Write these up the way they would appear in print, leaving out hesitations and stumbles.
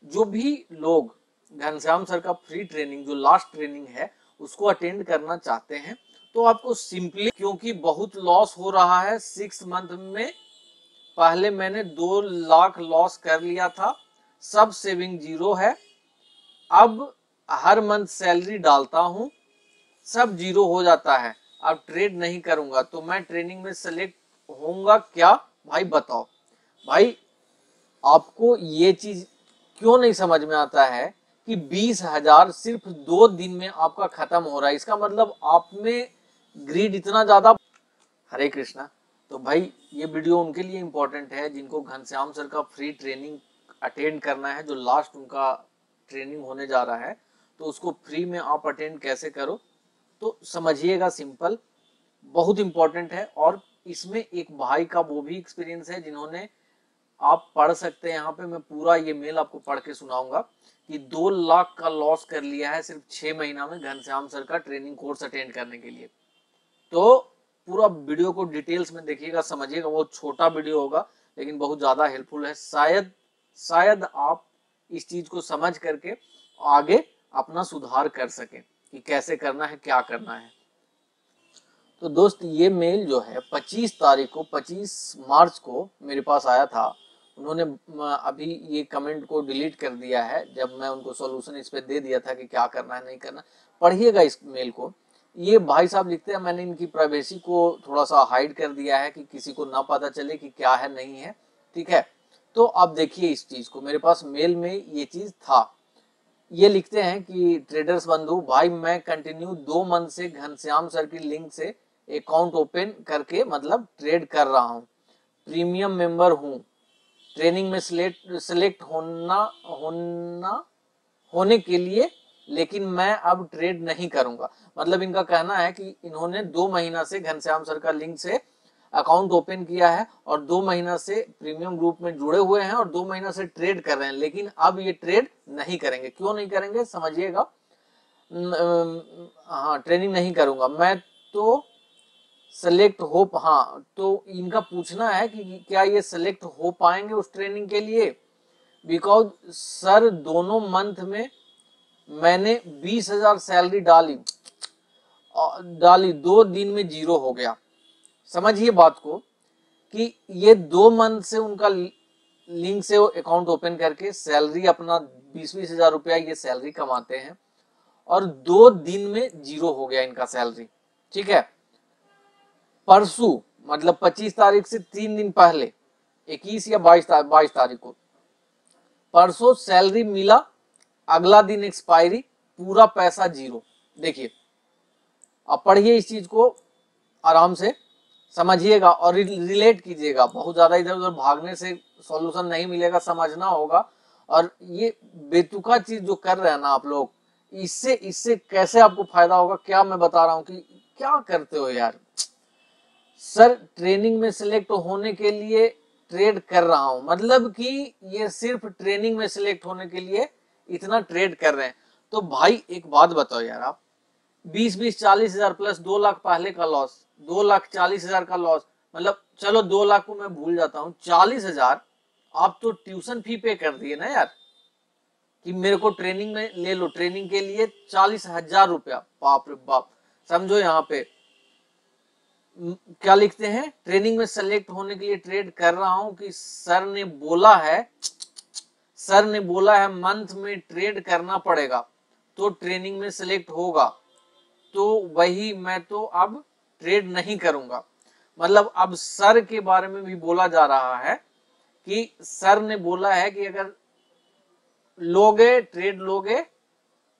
जो भी लोग घनश्याम सर का फ्री ट्रेनिंग जो लास्ट ट्रेनिंग है उसको अटेंड करना चाहते हैं तो आपको सिंपली, क्योंकि बहुत लॉस हो रहा है 6 मंथ में, पहले मैंने 2 लाख लॉस कर लिया था, सब सेविंग जीरो है, अब हर मंथ सैलरी डालता हूं, सब जीरो हो जाता है, अब ट्रेड नहीं करूंगा तो मैं ट्रेनिंग में सेलेक्ट होऊंगा क्या? भाई बताओ भाई, आपको ये चीज क्यों नहीं समझ में आता है कि 20,000 सिर्फ 2 दिन में आपका खत्म हो रहा है? इसका मतलब आप में ग्रीड इतना ज्यादा। हरे कृष्णा। तो भाई ये वीडियो उनके लिए इंपॉर्टेंट है जिनको घनश्याम सर का फ्री ट्रेनिंग अटेंड करना है, जो लास्ट उनका ट्रेनिंग होने जा रहा है, तो उसको फ्री में आप अटेंड कैसे करो तो समझिएगा, सिंपल, बहुत इंपॉर्टेंट है। और इसमें एक भाई का वो भी एक्सपीरियंस है जिन्होंने, आप पढ़ सकते हैं यहाँ पे, मैं पूरा ये मेल आपको पढ़ के सुनाऊंगा कि 2 लाख का लॉस कर लिया है सिर्फ 6 महीना में घनश्याम सर का ट्रेनिंग कोर्स अटेंड करने के लिए। तो पूरा वीडियो को डिटेल्स में देखिएगा, समझिएगा, बहुत छोटा वीडियो होगा लेकिन बहुत ज्यादा हेल्पफुल है। शायद आप इस चीज को समझ करके आगे अपना सुधार कर सकें कि कैसे करना है, क्या करना है। तो दोस्त ये मेल जो है 25 मार्च को मेरे पास आया था। उन्होंने अभी ये कमेंट को डिलीट कर दिया है जब मैं उनको सॉल्यूशन इस पे दे दिया था कि क्या करना है नहीं करना। पढ़िएगा इस मेल को। ये भाई साहब लिखते हैं, मैंने इनकी प्राइवेसी को थोड़ा सा हाइड कर दिया है कि किसी को ना पता चले कि क्या है नहीं है, ठीक है। तो आप देखिए इस चीज को, मेरे पास मेल में ये चीज था। ये लिखते हैं कि ट्रेडर्स बंधु भाई, मैं कंटिन्यू 2 मंथ से घनश्याम सर की लिंक से अकाउंट ओपन करके मतलब ट्रेड कर रहा हूँ, प्रीमियम मेंबर हूँ, ट्रेनिंग में सिलेक्ट होने के लिए, लेकिन मैं अब ट्रेड नहीं करूंगा। मतलब इनका कहना है कि इन्होंने 2 महीना से घनश्याम सर का लिंक से अकाउंट ओपन किया है और 2 महीना से प्रीमियम ग्रुप में जुड़े हुए हैं और 2 महीना से ट्रेड कर रहे हैं, लेकिन अब ये ट्रेड नहीं करेंगे। क्यों नहीं करेंगे समझिएगा। हाँ, ट्रेनिंग नहीं करूंगा मैं तो सेलेक्ट हो, हाँ, तो इनका पूछना है कि क्या ये सेलेक्ट हो पाएंगे उस ट्रेनिंग के लिए, बिकॉज सर दोनों मंथ में मैंने 20,000 सैलरी डाली 2 दिन में जीरो हो गया। समझिए बात को कि ये 2 मंथ से उनका लिंक से अकाउंट ओपन करके सैलरी अपना 20-20 हजार रुपया ये सैलरी कमाते हैं और 2 दिन में जीरो हो गया इनका सैलरी, ठीक है। परसों मतलब 25 तारीख से 3 दिन पहले, 21 या 22 तारीख को, परसों सैलरी मिला, अगला दिन एक्सपायरी, पूरा पैसा जीरो। देखिए, अब पढ़िए इस चीज को, आराम से समझिएगा और रिलेट कीजिएगा। बहुत ज्यादा इधर उधर भागने से सॉल्यूशन नहीं मिलेगा, समझना होगा। और ये बेतुका चीज जो कर रहे हैं ना आप लोग, इससे कैसे आपको फायदा होगा, क्या मैं बता रहा हूँ कि क्या करते हो यार। सर ट्रेनिंग में सिलेक्ट होने के लिए ट्रेड कर रहा हूं, मतलब कि ये सिर्फ ट्रेनिंग में सिलेक्ट होने के लिए इतना ट्रेड कर रहे हैं। तो भाई एक बात बताओ यार, आप 20-40 हजार प्लस 2 लाख पहले का लॉस, 2,40,000 का लॉस, मतलब चलो 2 लाख को मैं भूल जाता हूँ, 40,000 आप तो ट्यूशन फी पे कर दिए ना यार, कि मेरे को ट्रेनिंग में ले लो, ट्रेनिंग के लिए 40,000 रुपया, बाप रे बाप। समझो यहाँ पे क्या लिखते हैं, ट्रेनिंग में सेलेक्ट होने के लिए ट्रेड कर रहा हूं कि सर ने बोला है मंथ में ट्रेड करना पड़ेगा तो ट्रेनिंग में सेलेक्ट होगा, तो वही मैं तो अब ट्रेड नहीं करूंगा। मतलब अब सर के बारे में भी बोला जा रहा है कि सर ने बोला है कि अगर ट्रेड लोगे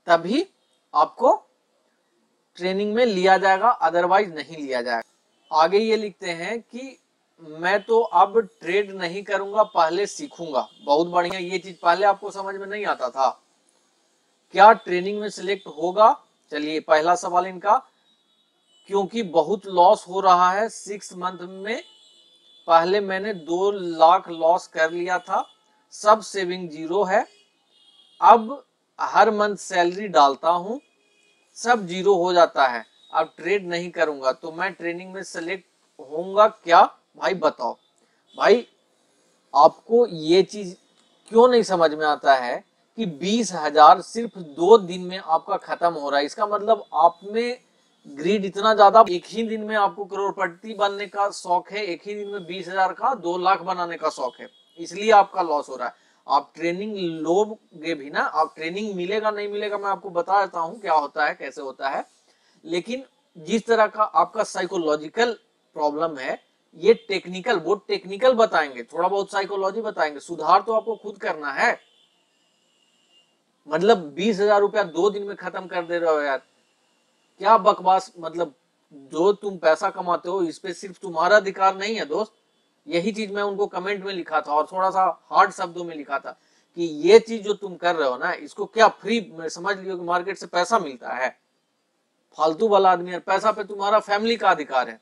तभी आपको ट्रेनिंग में लिया जाएगा, अदरवाइज नहीं लिया जाएगा। आगे ये लिखते हैं कि मैं तो अब ट्रेड नहीं करूंगा, पहले सीखूंगा। बहुत बढ़िया, ये चीज पहले आपको समझ में नहीं आता था, क्या ट्रेनिंग में सिलेक्ट होगा। चलिए पहला सवाल इनका, क्योंकि बहुत लॉस हो रहा है 6 मंथ में, पहले मैंने 2 लाख लॉस कर लिया था, सब सेविंग जीरो है, अब हर मंथ सैलरी डालता हूं, सब जीरो हो जाता है, अब ट्रेड नहीं करूंगा तो मैं ट्रेनिंग में सेलेक्ट होऊंगा क्या? भाई बताओ भाई, आपको ये चीज क्यों नहीं समझ में आता है कि 20,000 सिर्फ 2 दिन में आपका खत्म हो रहा है। इसका मतलब आप में ग्रीड इतना ज्यादा, एक ही दिन में आपको करोड़पति बनने का शौक है, एक ही दिन में 20,000 का 2 लाख बनाने का शौक है, इसलिए आपका लॉस हो रहा है। आप ट्रेनिंग लोगे भी ना, आप ट्रेनिंग मिलेगा नहीं मिलेगा मैं आपको बता देता हूँ क्या होता है कैसे होता है, लेकिन जिस तरह का आपका साइकोलॉजिकल प्रॉब्लम है, ये टेक्निकल, वो टेक्निकल बताएंगे, थोड़ा बहुत साइकोलॉजी बताएंगे, सुधार तो आपको खुद करना है। मतलब 20,000 रुपया 2 दिन में खत्म कर दे रहे हो यार, क्या बकवास। मतलब जो तुम पैसा कमाते हो इस पे सिर्फ तुम्हारा अधिकार नहीं है दोस्त। यही चीज मैं उनको कमेंट में लिखा था और थोड़ा सा हार्ड शब्दों में लिखा था कि ये चीज जो तुम कर रहे हो ना, इसको क्या फ्री समझ लियो कि मार्केट से पैसा मिलता है। फालतू वाला आदमी है, पैसा पे तुम्हारा फैमिली का अधिकार है।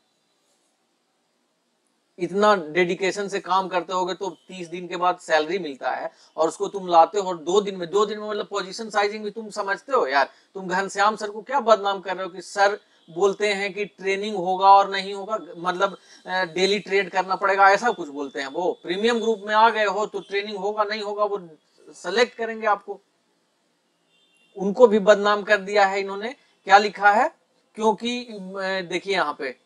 इतना डेडिकेशन से काम करते होगे तो 30 दिन के बाद सैलरी मिलता है और उसको तुम लाते हो 2 दिन में मतलब पोजीशन साइजिंग भी तुम समझते हो यार। तुम घनश्याम सर को क्या बदनाम कर रहे हो कि सर बोलते हैं कि ट्रेनिंग होगा और नहीं होगा, मतलब डेली ट्रेड करना पड़ेगा, ऐसा कुछ बोलते हैं। वो प्रीमियम ग्रुप में आ गए हो तो ट्रेनिंग होगा नहीं होगा वो सेलेक्ट करेंगे आपको। उनको भी बदनाम कर दिया है इन्होंने, क्या लिखा है, क्योंकि देखिए यहाँ पे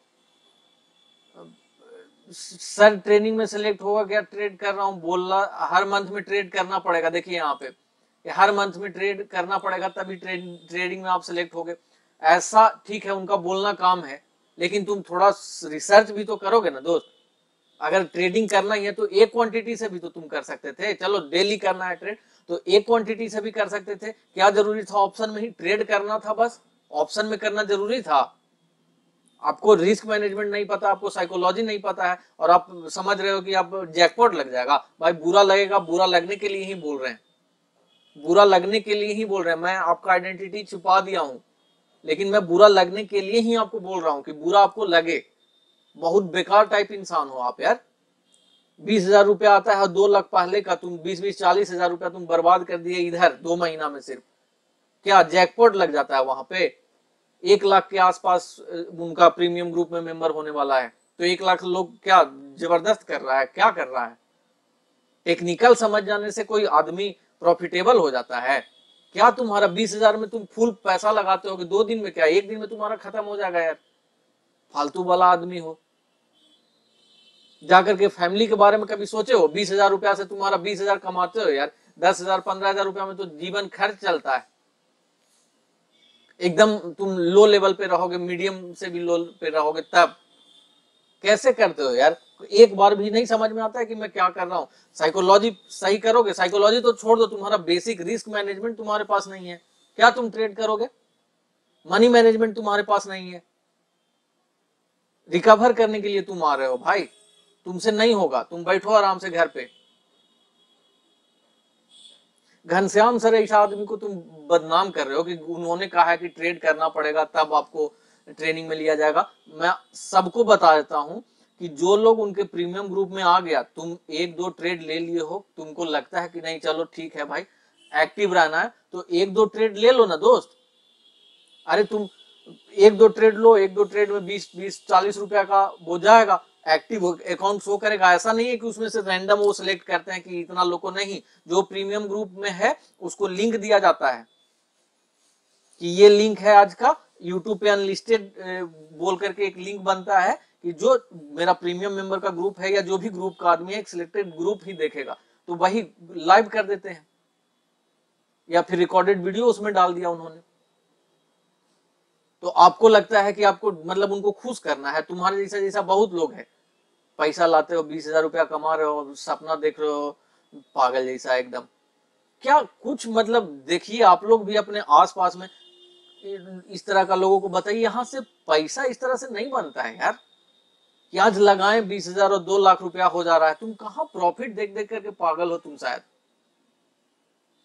सर ट्रेनिंग में सिलेक्ट होगा क्या, ट्रेड कर रहा हूँ बोल रहा, हर मंथ में ट्रेड करना पड़ेगा। देखिए यहाँ पे हर मंथ में ट्रेड करना पड़ेगा तभी ट्रेडिंग में आप सिलेक्ट होगे। ऐसा ठीक है, उनका बोलना काम है, लेकिन तुम थोड़ा रिसर्च भी तो करोगे ना दोस्त। अगर ट्रेडिंग करना ही है तो एक क्वांटिटी से भी तो तुम कर सकते थे। चलो डेली करना है ट्रेड तो एक क्वांटिटी से भी कर सकते थे, क्या जरूरी था ऑप्शन में ही ट्रेड करना था, बस ऑप्शन में करना जरूरी था। आपको रिस्क मैनेजमेंट नहीं पता, आपको साइकोलॉजी नहीं पता है और आप समझ रहे हो कि आप जैकपॉट लग जाएगा। भाई बुरा लगेगा, बुरा लगने के लिए ही बोल रहे हैं, बुरा लगने के लिए ही बोल रहे हैं। मैं आपका आइडेंटिटी छुपा दिया हूं, लेकिन मैं बुरा लगने के लिए ही आपको बोल रहा हूं कि बुरा आपको लगे। बहुत बेकार टाइप इंसान हो आप यार। 20,000 रुपया आता है 2 लाख पहले का, तुम 20-40,000 रुपया तुम बर्बाद कर दिए इधर 2 महीना में। सिर्फ क्या जैकपॉट लग जाता है वहां पे। 1 लाख के आसपास उनका प्रीमियम ग्रुप में मेंबर होने वाला है, तो 1 लाख लोग क्या जबरदस्त कर रहा है, क्या कर रहा है। टेक्निकल समझ जाने से कोई आदमी प्रॉफिटेबल हो जाता है क्या। तुम्हारा 20,000 में तुम फुल पैसा लगाते हो कि 2 दिन में, क्या 1 दिन में तुम्हारा खत्म हो जाएगा यार। फालतू वाला आदमी हो। जाकर के फैमिली के बारे में कभी सोचे हो? 20,000 रुपया से तुम्हारा 20,000 कमाते हो यार, 10,000 15,000 रुपया में तो जीवन खर्च चलता है। एकदम तुम लो लेवल पे रहोगे, मीडियम से भी लो पे रहोगे, तब कैसे करते हो यार। एक बार भी नहीं समझ में आता है कि मैं क्या कर रहा हूँ। साइकोलॉजी सही करोगे, साइकोलॉजी तो छोड़ दो, तुम्हारा बेसिक रिस्क मैनेजमेंट तुम्हारे पास नहीं है, क्या तुम ट्रेड करोगे। मनी मैनेजमेंट तुम्हारे पास नहीं है, रिकवर करने के लिए तुम आ रहे हो भाई, तुमसे नहीं होगा, तुम बैठो आराम से घर पे। घनश्याम सर ऐसा आदमी को तुम बदनाम कर रहे हो कि उन्होंने कहा है कि ट्रेड करना पड़ेगा तब आपको ट्रेनिंग में लिया जाएगा। मैं सबको बता देता हूं कि जो लोग उनके प्रीमियम ग्रुप में आ गया, तुम 1-2 ट्रेड ले लिए हो, तुमको लगता है कि नहीं चलो ठीक है भाई एक्टिव रहना है, तो 1-2 ट्रेड ले लो ना दोस्त। अरे तुम 1-2 ट्रेड लो, 1-2 ट्रेड में 20-40 रुपया का हो जाएगा, एक्टिव अकाउंट शो करेगा। ऐसा नहीं है कि उसमें से रैंडम वो सिलेक्ट करते हैं कि इतना लोग को, नहीं, जो प्रीमियम ग्रुप में है उसको लिंक दिया जाता है कि ये लिंक है आज का, यूट्यूब पे अनलिस्टेड बोल करके एक लिंक बनता है कि जो मेरा प्रीमियम मेंबर का ग्रुप है या जो भी ग्रुप का आदमी है, एक सिलेक्टेड ग्रुप ही देखेगा, तो वही लाइव कर देते हैं या फिर रिकॉर्डेड वीडियो उसमें डाल दिया उन्होंने। तो आपको लगता है कि आपको मतलब उनको खुश करना है। तुम्हारे जैसा जैसा बहुत लोग हैं, पैसा लाते हो, 20,000 रुपया कमा रहे हो, सपना देख रहे हो पागल जैसा एकदम। क्या कुछ मतलब देखिए, आप लोग भी अपने आसपास में इस तरह का लोगों को बताइए। यहाँ से पैसा इस तरह से नहीं बनता है यार कि आज लगाएं 20,000 और 2 लाख रुपया हो जा रहा है। तुम कहाँ प्रॉफिट देख देख करके पागल हो तुम, शायद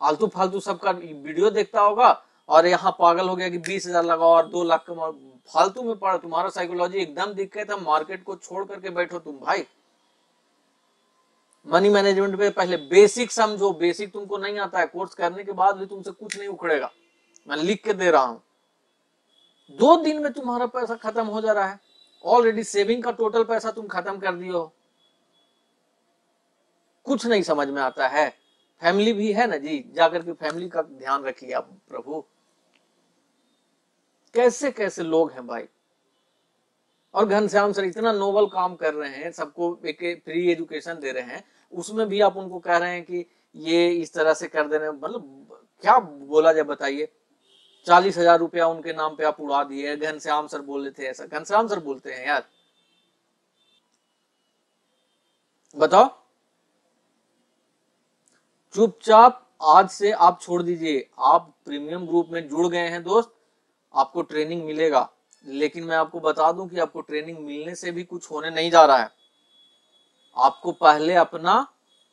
आलतू फालतू सबका वीडियो देखता होगा और यहाँ पागल हो गया कि 20,000 लगाओ और 2 लाख कमाओ। फालतू में पड़ा, तुम्हारा साइकोलॉजी एकदम दिख गया था। मार्केट को छोड़ करके बैठो तुम भाई। मनी मैनेजमेंट पे पहले बेसिक समझो, बेसिक तुमको नहीं आता है, कोर्स करने के बाद भी तुमसे कुछ नहीं उखड़ेगा, मैं लिख के दे रहा हूं। 2 दिन में तुम्हारा पैसा खत्म हो जा रहा है, ऑलरेडी सेविंग का टोटल पैसा तुम खत्म कर दिए हो। कुछ नहीं समझ में आता है। फैमिली भी है ना जी, जाकर के फैमिली का ध्यान रखिए आप। प्रभु कैसे कैसे लोग हैं भाई। और घनश्याम सर इतना नोबल काम कर रहे हैं, सबको एक फ्री एजुकेशन दे रहे हैं, उसमें भी आप उनको कह रहे हैं कि ये इस तरह से कर दे रहे हैं। मतलब क्या बोला जाए बताइए। 40,000 रुपया उनके नाम पे आप उड़ा दिए। घनश्याम सर बोले थे ऐसा, घनश्याम सर बोलते हैं यार, बताओ। चुपचाप आज से आप छोड़ दीजिए। आप प्रीमियम ग्रुप में जुड़ गए हैं दोस्त, आपको ट्रेनिंग मिलेगा, लेकिन मैं आपको बता दूं कि आपको ट्रेनिंग मिलने से भी कुछ होने नहीं जा रहा है। आपको पहले अपना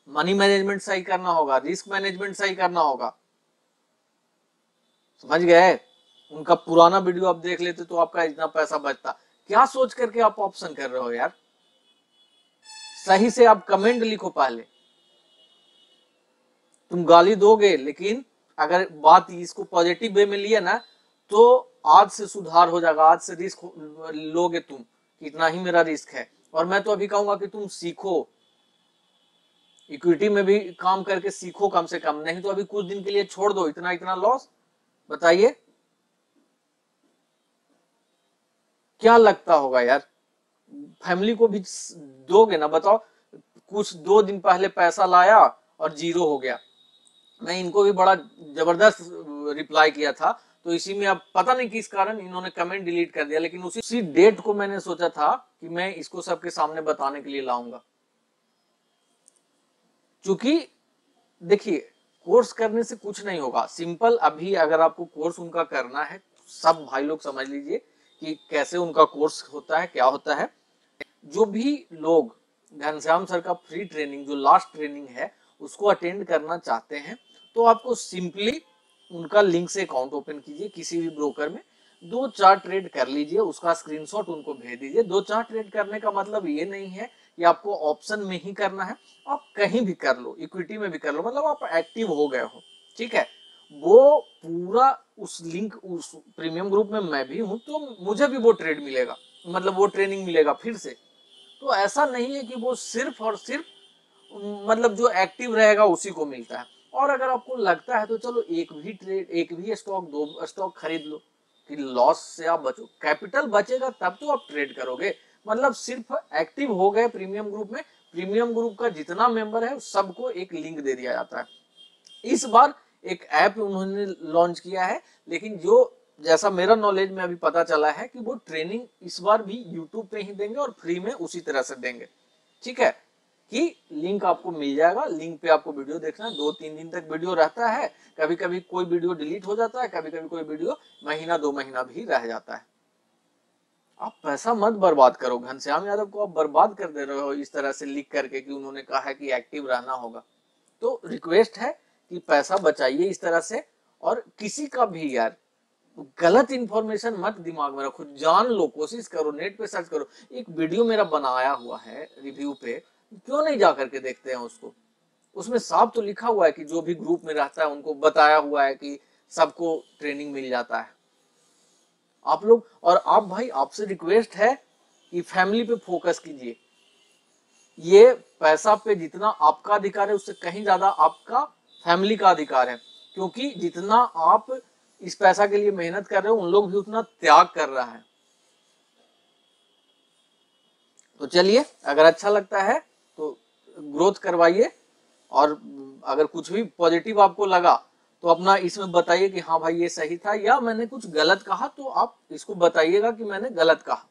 मनी मैनेजमेंट सही करना होगा, रिस्क मैनेजमेंट सही करना होगा, समझ गए। उनका पुराना वीडियो आप देख लेते तो आपका इतना पैसा बचता। क्या सोच करके आप ऑप्शन कर रहे हो यार। सही से आप कमेंट लिखो पहले। तुम गाली दोगे, लेकिन अगर बात इसको पॉजिटिव वे में लिया ना, तो आज से सुधार हो जाएगा। आज से रिस्क लोगे तुम, इतना ही मेरा रिस्क है। और मैं तो अभी कहूंगा कि तुम सीखो, इक्विटी में भी काम करके सीखो कम से कम, नहीं तो अभी कुछ दिन के लिए छोड़ दो। इतना इतना लॉस, बताइए क्या लगता होगा यार। फैमिली को भी दोगे ना, बताओ। कुछ 2 दिन पहले पैसा लाया और जीरो हो गया। मैं इनको भी बड़ा जबरदस्त रिप्लाई किया था, तो इसी में अब पता नहीं किस कारण इन्होंने कमेंट डिलीट कर दिया, लेकिन उसी डेट को मैंने सोचा था कि मैं इसको सबके सामने बताने के लिए लाऊंगा। क्योंकि देखिए, कोर्स करने से कुछ नहीं होगा। सिंपल, अभी अगर आपको कोर्स उनका करना है, सब भाई लोग समझ लीजिए कि कैसे उनका कोर्स होता है, क्या होता है। जो भी लोग घनश्याम सर का फ्री ट्रेनिंग जो लास्ट ट्रेनिंग है उसको अटेंड करना चाहते हैं, तो आपको सिंपली उनका लिंक से अकाउंट ओपन कीजिए किसी भी ब्रोकर में, 2-4 ट्रेड कर लीजिए, उसका स्क्रीनशॉट उनको भेज दीजिए। 2-4 ट्रेड करने का मतलब ये नहीं है कि आपको ऑप्शन में ही करना है, आप कहीं भी कर लो, इक्विटी में भी कर लो, मतलब आप एक्टिव हो गए हो, ठीक है। वो पूरा उस लिंक, उस प्रीमियम ग्रुप में मैं भी हूं, तो मुझे भी वो ट्रेड मिलेगा, मतलब वो ट्रेनिंग मिलेगा फिर से। तो ऐसा नहीं है कि वो सिर्फ और सिर्फ मतलब जो एक्टिव रहेगा उसी को मिलता है। और अगर आपको लगता है तो चलो एक भी ट्रेड, एक भी स्टॉक, 2 स्टॉक खरीद लो कि लॉस से आप बचो। कैपिटल बचेगा तब तो आप ट्रेड करोगे। मतलब सिर्फ एक्टिव हो गए प्रीमियम ग्रुप में, प्रीमियम ग्रुप का जितना मेंबर है सबको एक लिंक दे दिया जाता है। इस बार एक ऐप उन्होंने लॉन्च किया है, लेकिन जो जैसा मेरा नॉलेज में अभी पता चला है कि वो ट्रेनिंग इस बार भी यूट्यूब पे ही देंगे और फ्री में उसी तरह से देंगे, ठीक है। कि लिंक आपको मिल जाएगा, लिंक पे आपको वीडियो देखना है। 2-3 दिन तक वीडियो रहता है, कभी कभी कोई वीडियो डिलीट हो जाता है, कभी कभी कोई वीडियो महीना 2 महीना भी रह जाता है। आप पैसा मत बर्बाद करो। घनश्याम यादव को आप बर्बाद कर दे रहे हो इस तरह से लिख करके कि उन्होंने कहा है कि एक्टिव रहना होगा। तो रिक्वेस्ट है कि पैसा बचाइए इस तरह से। और किसी का भी यार गलत इंफॉर्मेशन मत दिमाग में रखो, जान लो, कोशिश करो, नेट पे सर्च करो। एक वीडियो मेरा बनाया हुआ है रिव्यू पे, क्यों नहीं जा करके देखते हैं उसको। उसमें साफ तो लिखा हुआ है कि जो भी ग्रुप में रहता है उनको बताया हुआ है कि सबको ट्रेनिंग मिल जाता है। आप लोग और आप भाई, आपसे रिक्वेस्ट है कि फैमिली पे फोकस कीजिए। ये पैसा पे जितना आपका अधिकार है उससे कहीं ज्यादा आपका फैमिली का अधिकार है, क्योंकि जितना आप इस पैसा के लिए मेहनत कर रहे हो उन लोग भी उतना त्याग कर रहा है। तो चलिए, अगर अच्छा लगता है तो ग्रोथ करवाइए, और अगर कुछ भी पॉजिटिव आपको लगा तो अपना इसमें बताइए कि हाँ भाई ये सही था, या मैंने कुछ गलत कहा तो आप इसको बताइएगा कि मैंने गलत कहा।